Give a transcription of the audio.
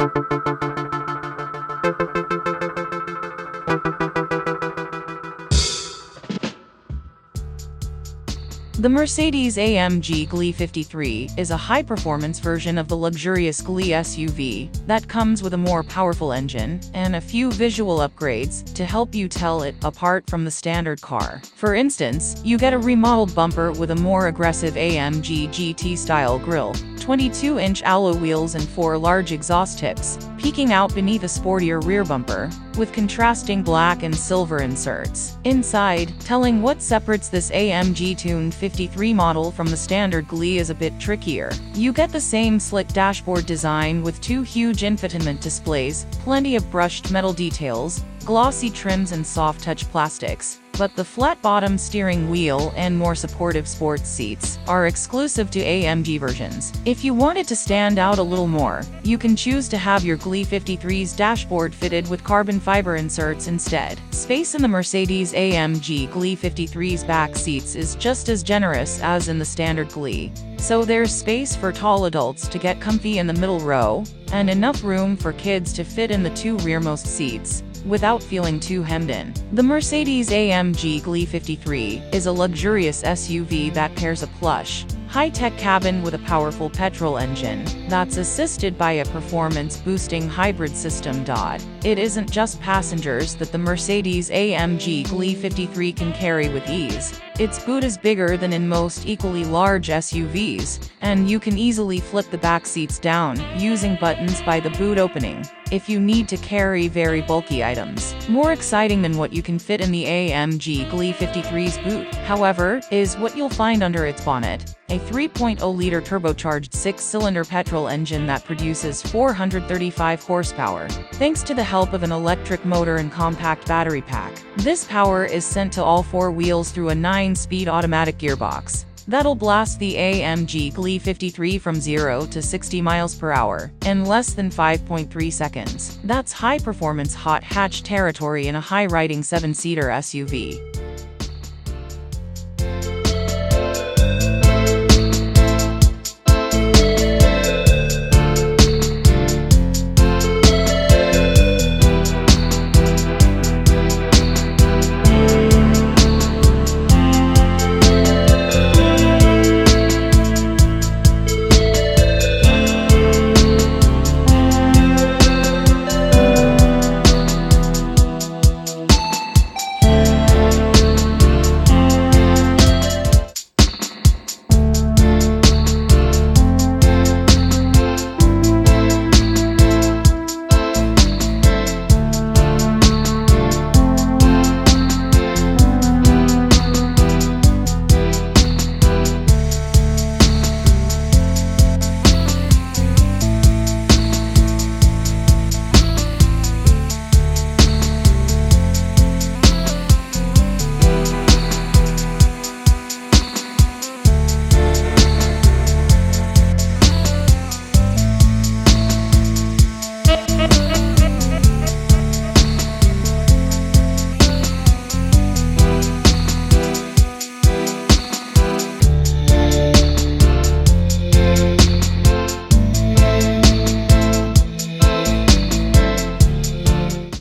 The Mercedes AMG GLE 53 is a high-performance version of the luxurious GLE SUV that comes with a more powerful engine and a few visual upgrades to help you tell it apart from the standard car. For instance, you get a remodeled bumper with a more aggressive AMG GT-style grille, 22-inch alloy wheels and 4 large exhaust tips, peeking out beneath a sportier rear bumper, with contrasting black and silver inserts. Inside, telling what separates this AMG-tuned 53 model from the standard GLE is a bit trickier. You get the same slick dashboard design with 2 huge infotainment displays, plenty of brushed metal details, glossy trims and soft-touch plastics, but the flat-bottom steering wheel and more supportive sports seats are exclusive to AMG versions. If you want it to stand out a little more, you can choose to have your GLE 53's dashboard fitted with carbon fiber inserts instead. Space in the Mercedes AMG GLE 53's back seats is just as generous as in the standard GLE, so there's space for tall adults to get comfy in the middle row, and enough room for kids to fit in the 2 rearmost seats without feeling too hemmed in. The Mercedes AMG GLE 53 is a luxurious SUV that pairs a plush, high-tech cabin with a powerful petrol engine that's assisted by a performance-boosting hybrid system. It isn't just passengers that the Mercedes AMG GLE 53 can carry with ease. Its boot is bigger than in most equally large SUVs, and you can easily flip the back seats down using buttons by the boot opening if you need to carry very bulky items. More exciting than what you can fit in the AMG GLE 53's boot, however, is what you'll find under its bonnet. A 3.0-liter turbocharged 6-cylinder petrol engine that produces 435 horsepower, thanks to the help of an electric motor and compact battery pack. This power is sent to all 4 wheels through a 9-speed automatic gearbox that'll blast the AMG GLE 53 from 0 to 60 miles per hour in less than 5.3 seconds. That's high-performance hot hatch territory in a high-riding 7-seater SUV.